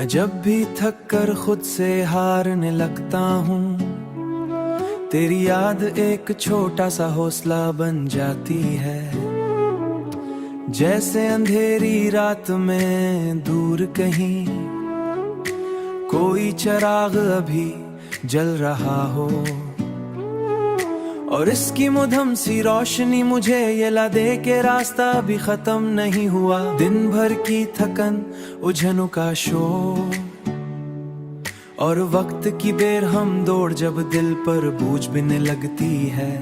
मैं जब भी थक कर खुद से हारने लगता हूँ, तेरी याद एक छोटा सा हौसला बन जाती है। जैसे अंधेरी रात में दूर कहीं कोई चिराग अभी जल रहा हो, और इसकी मुधम सी रोशनी मुझे ये ला दे के रास्ता भी खत्म नहीं हुआ। दिन भर की थकन, उलझनों का शोर और वक्त की बेरहम दौड़ जब दिल पर बोझ बिनने लगती है,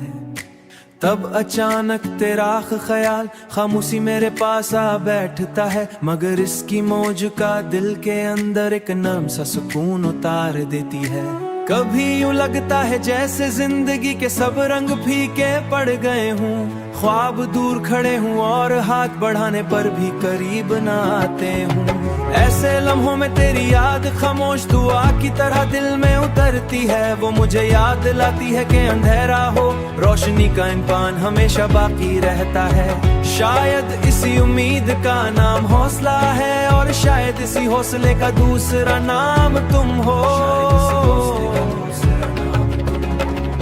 तब अचानक तेरा ख्याल खामोशी मेरे पास आ बैठता है। मगर इसकी मौज का दिल के अंदर एक नर्म सा सुकून उतार देती है। कभी यूं लगता है जैसे जिंदगी के सब रंग फीके पड़ गए हूँ, ख्वाब दूर खड़े हूँ और हाथ बढ़ाने पर भी करीब न आते हूँ। ऐसे लम्हों में तेरी याद खामोश दुआ की तरह दिल में उतरती है। वो मुझे याद दिलाती है कि अंधेरा हो, रोशनी का इम्कान हमेशा बाकी रहता है। शायद इसी उम्मीद का नाम हौसला है, और शायद इसी हौसले का दूसरा नाम तुम हो।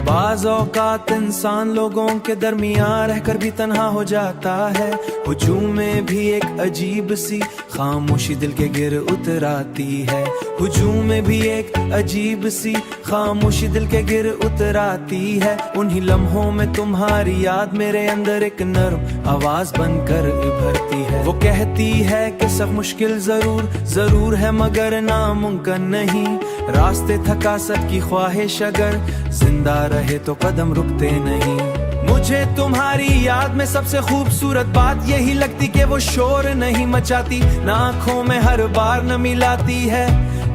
बाज़ औक़ात इंसान लोगों के दरमियान रहकर भी तन्हा हो जाता है। हुजूम में भी एक अजीब सी खामोशी दिल के गिर उतर आती है। हुजूम में भी एक अजीब सी खामोशी दिल के गिर उतर आती है। उन्हीं लम्हों में तुम्हारी याद मेरे अंदर एक नर्म आवाज बनकर उभरती है। वो कहती है कि सब मुश्किल जरूर है मगर नामुमकिन नहीं। रास्ते थकासत की ख्वाहिश अगर जिंदा रहे तो कदम रुकते नहीं। मुझे तुम्हारी याद में सबसे खूबसूरत बात यही लगती कि वो शोर नहीं मचाती, ना आँखों में हर बार न मिलाती है,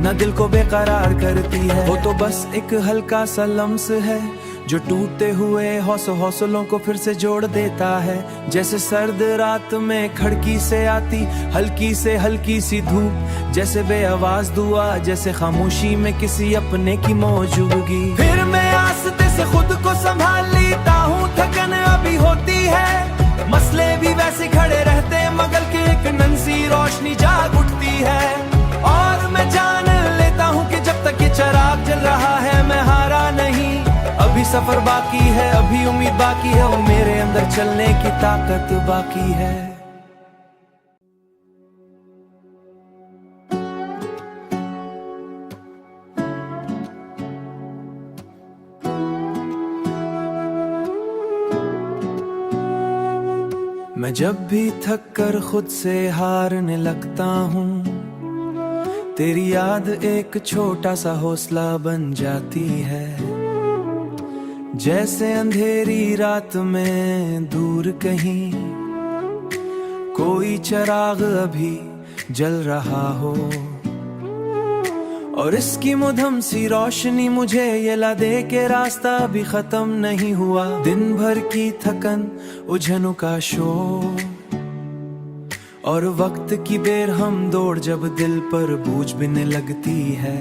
न दिल को बेकरार करती है। वो तो बस एक हल्का सा लम्स है जो टूटते हुए हौसलों को फिर से जोड़ देता है। जैसे सर्द रात में खिड़की से आती हल्की सी धूप, जैसे बेआवाज दुआ, जैसे खामोशी में किसी अपने की मौजूदगी। फिर मैं आस्ते से खुद को संभाल लेता हूँ, थकन अभी होती है, मसले भी वैसे खड़े रहते मगर के एक नन्ही रोशनी जाग उठती है। और मैं जान लेता हूँ कि जब तक ये चिराग जल रहा है मैं हारा नहीं। अभी सफर बाकी है, अभी उम्मीद बाकी है, वो मेरे अंदर चलने की ताकत बाकी है। मैं जब भी थक कर खुद से हारने लगता हूँ, तेरी याद एक छोटा सा हौसला बन जाती है। जैसे अंधेरी रात में दूर कहीं कोई चिराग अभी जल रहा हो, और इसकी मुधम सी रोशनी मुझे ये ला दे के रास्ता भी खत्म नहीं हुआ। दिन भर की थकन, उलझनों का शोर और वक्त की बेरहम दौड़ जब दिल पर बोझ बिनने लगती है,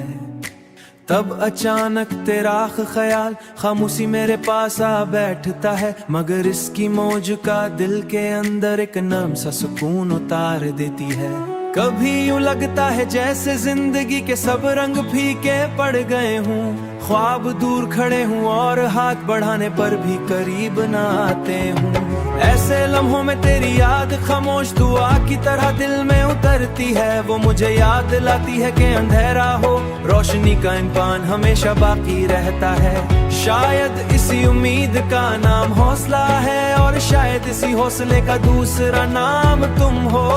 तब अचानक तेरा ख्याल खामोशी मेरे पास आ बैठता है। मगर इसकी मौज का दिल के अंदर एक नर्म सा सुकून उतार देती है। कभी यूं लगता है जैसे जिंदगी के सब रंग फीके पड़ गए हूँ, ख्वाब दूर खड़े हूँ और हाथ बढ़ाने पर भी करीब न आते हूँ। ऐसे लम्हों में तेरी याद खामोश दुआ की तरह दिल में उतरती है। वो मुझे याद दिलाती है कि अंधेरा हो, रोशनी का इम्कान हमेशा बाकी रहता है। शायद इसी उम्मीद का नाम हौसला है, और शायद इसी हौसले का दूसरा नाम तुम हो।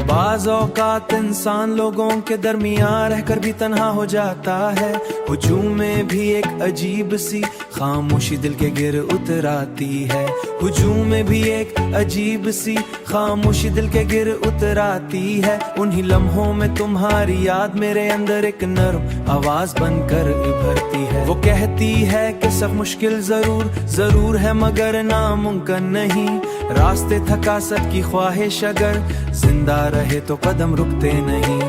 बाज़ औक़ात इंसान लोगों के दरमियान रहकर भी तन्हा हो जाता है। हुजूम में भी एक अजीब सी खामोशी दिल के गिर उतर आती है। हुजूम में भी एक अजीब सी खामोशी दिल के गिर उतर आती है। उन्हीं लम्हों में तुम्हारी याद मेरे अंदर एक नर्म आवाज बनकर उभरती है। वो कहती है कि सब मुश्किल जरूर है मगर नामुमकिन नहीं। रास्ते थकासत की ख्वाहिश अगर जिंदा रहे तो कदम रुकते नहीं।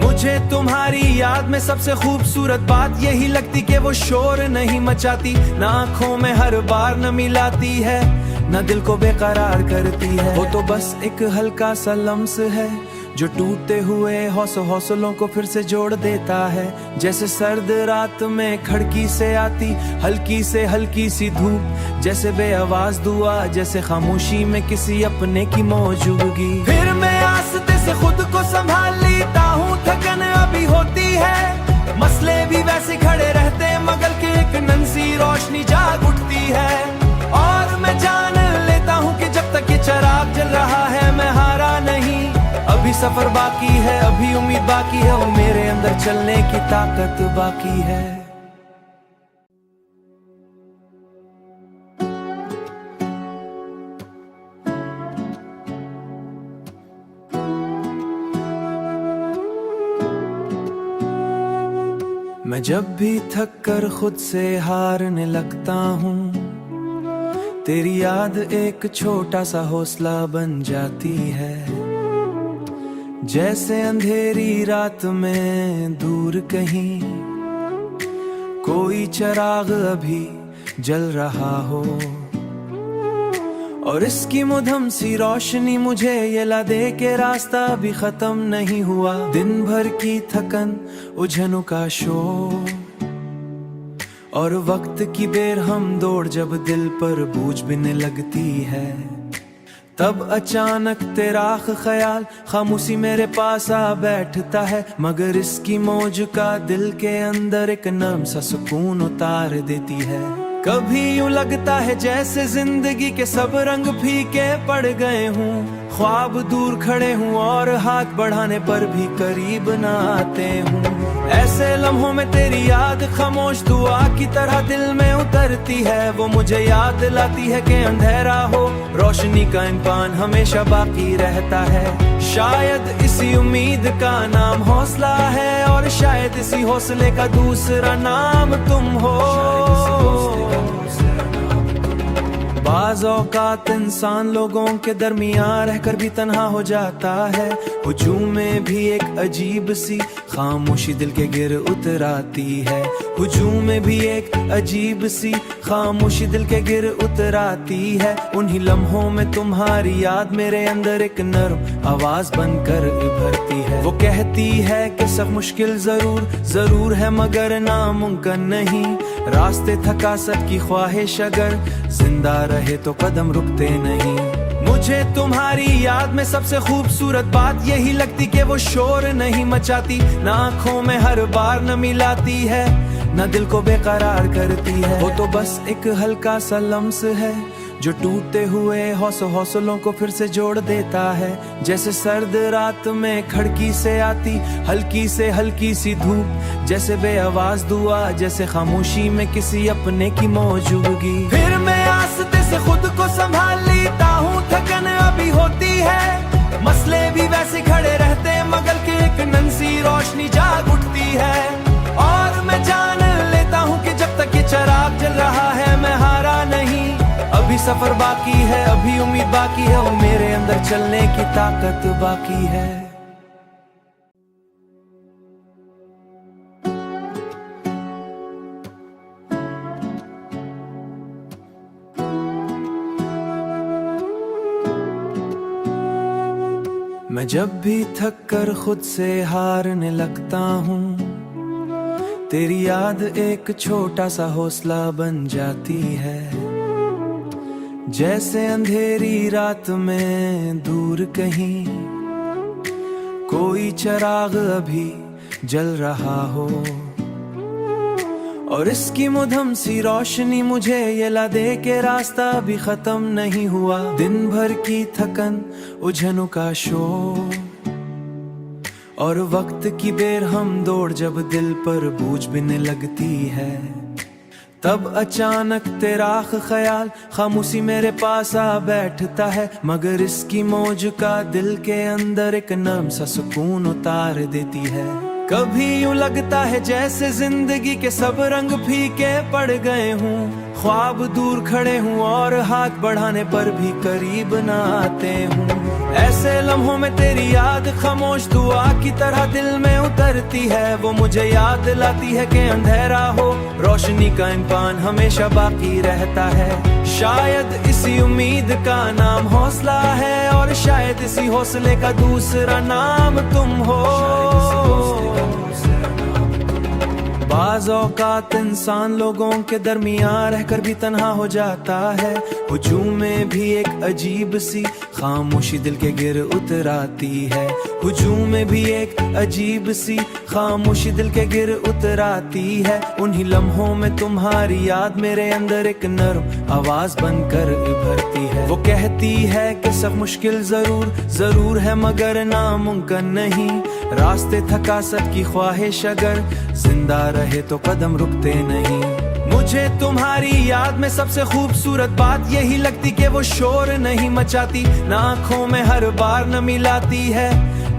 मुझे तुम्हारी याद में सबसे खूबसूरत बात यही लगती कि वो शोर नहीं मचाती, ना आँखों में हर बार न मिलाती है, न दिल को बेकरार करती है। वो तो बस एक हल्का सा लम्स है जो टूटे हुए हौसलों को फिर से जोड़ देता है। जैसे सर्द रात में खिड़की से आती हल्की सी धूप, जैसे बेआवाज दुआ, जैसे खामोशी में किसी अपने की मौजूदगी। फिर मैं आस्ते से खुद को संभाल लेता हूँ, थकन अभी होती है, मसले भी वैसे खड़े रहते मगर के एक नन्ही रोशनी जाग उठती है। और मैं जान लेता हूँ कि जब तक ये चिराग जल रहा है मैं हारा नहीं, अभी सफर बाकी है, अभी उम्मीद बाकी है, और मेरे अंदर चलने की ताकत बाकी है। मैं जब भी थक कर खुद से हारने लगता हूँ, तेरी याद एक छोटा सा हौसला बन जाती है। जैसे अंधेरी रात में दूर कहीं कोई चिराग अभी जल रहा हो, और इसकी मुधम सी रोशनी मुझे ये ला दे के रास्ता भी खत्म नहीं हुआ। दिन भर की थकन, उलझनों का शोर और वक्त की बेरहम दौड़ जब दिल पर बोझ बिनने लगती है, तब अचानक तेरा ख्याल खामोशी मेरे पास आ बैठता है। मगर इसकी मौज का दिल के अंदर एक नर्म सा सुकून उतार देती है। कभी यूं लगता है जैसे जिंदगी के सब रंग फीके पड़ गए हूँ, ख्वाब दूर खड़े हूँ और हाथ बढ़ाने पर भी करीब न आते हूँ। ऐसे लम्हों में तेरी याद खामोश दुआ की तरह दिल में उतरती है। वो मुझे याद दिलाती है कि अंधेरा हो, रोशनी का इम्कान हमेशा बाकी रहता है। शायद इसी उम्मीद का नाम हौसला है, और शायद इसी हौसले का दूसरा नाम तुम हो। बाज़ औक़ात इंसान लोगों के दरमियान रहकर भी तन्हा हो जाता है। हुजूम में भी एक अजीब सी खामोशी दिल के गिर उतर आती है। हुजूम में भी एक अजीब सी खामोशी दिल के गिर उतर आती है। उन्हीं लम्हों में तुम्हारी याद मेरे अंदर एक नर्म आवाज बनकर उभरती है। वो कहती है कि सब मुश्किल जरूर है मगर नामुमकिन नहीं। रास्ते थकासत की ख्वाहिश अगर जिंदा रहे तो कदम रुकते नहीं। मुझे तुम्हारी याद में सबसे खूबसूरत बात यही लगती कि वो शोर नहीं मचाती, ना आँखों में हर बार नमी लाती है, ना दिल को बेकरार करती है। वो तो बस एक हल्का सा लम्स है जो टूटे हुए हौसलों को फिर से जोड़ देता है। जैसे सर्द रात में खिड़की से आती हल्की सी धूप, जैसे बेआवाज दुआ, जैसे खामोशी में किसी अपने की मौजूदगी। फिर मैं आस्ते से खुद को संभाल लेता हूँ, थकन अभी होती है, मसले भी वैसे खड़े रहते मगर के एक नन्ही रोशनी जाग उठती है। और मैं जान लेता हूँ कि जब तक ये चिराग जल रहा है मैं हारा नहीं, अभी सफर बाकी है, अभी उम्मीद बाकी है, और मेरे अंदर चलने की ताकत बाकी है। मैं जब भी थक कर खुद से हारने लगता हूँ, तेरी याद एक छोटा सा हौसला बन जाती है। जैसे अंधेरी रात में दूर कहीं कोई चिराग अभी जल रहा हो, और इसकी मुधम सी रोशनी मुझे ये ला दे के रास्ता भी खत्म नहीं हुआ। दिन भर की थकन, उलझनों का शोर और वक्त की बेरहम दौड़ जब दिल पर बोझ बिनने लगती है, तब अचानक तेरा ख्याल खामोशी मेरे पास आ बैठता है। मगर इसकी मौज का दिल के अंदर एक नर्म सा सुकून उतार देती है। कभी यूं लगता है जैसे जिंदगी के सब रंग फीके पड़ गए हूँ, ख्वाब दूर खड़े हूँ और हाथ बढ़ाने पर भी करीब न आते हूँ। ऐसे लम्हों में तेरी याद खामोश दुआ की तरह दिल में उतरती है। वो मुझे याद दिलाती है कि अंधेरा हो, रोशनी का इम्कान हमेशा बाकी रहता है। शायद इसी उम्मीद का नाम हौसला है, और शायद इसी हौसले का दूसरा नाम तुम हो। बाज़ औक़ात इंसान लोगों के दरमियान रहकर भी तन्हा हो जाता है। हुजूम में भी एक अजीब सी खामोशी दिल के गिर उतर आती है। हुजूम में भी एक अजीब सी खामोशी दिल के गिर उतर आती है। उन्हीं लम्हों में तुम्हारी याद मेरे अंदर एक नर्म आवाज बनकर उभरती है। वो कहती है कि सब मुश्किल जरूर है मगर नामुमकिन नहीं। रास्ते थकासत की ख्वाहिश अगर जिंदा रहे तो कदम रुकते नहीं। मुझे तुम्हारी याद में सबसे खूबसूरत बात यही लगती कि वो शोर नहीं मचाती, ना आँखों में हर बार नमी लाती है,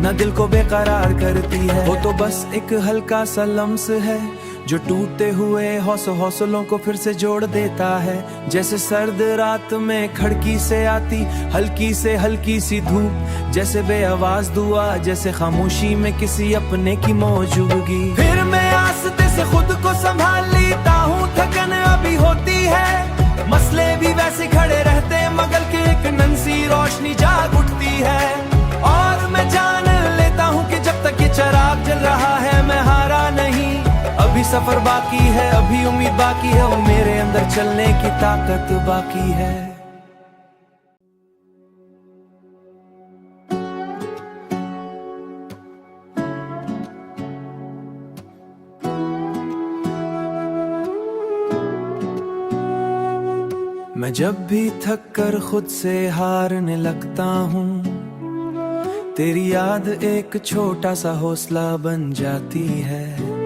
ना दिल को बेकरार करती है। वो तो बस एक हल्का सा लम्स है जो टूटते हुए हौसलों को फिर से जोड़ देता है। जैसे सर्द रात में खिड़की से आती हल्की सी धूप, जैसे बेआवाज दुआ, जैसे खामोशी में किसी अपने की मौजूदगी। फिर मैं आस्ते से खुद को संभाल लेता हूँ, थकन अभी होती है, मसले भी वैसे खड़े रहते मगर के एक नन्ही रोशनी जाग उठती है। और मैं जान लेता हूँ कि जब तक ये चिराग जल रहा है मैं हारा नहीं। अभी सफर बाकी है, अभी उम्मीद बाकी है, और मेरे अंदर चलने की ताकत बाकी है। मैं जब भी थक कर खुद से हारने लगता हूँ, तेरी याद एक छोटा सा हौसला बन जाती है।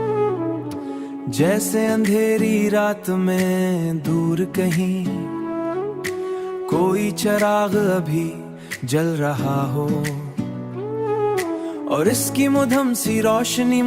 जैसे अंधेरी रात में दूर कहीं कोई चिराग अभी जल रहा हो, और इसकी मुधम सी रोशनी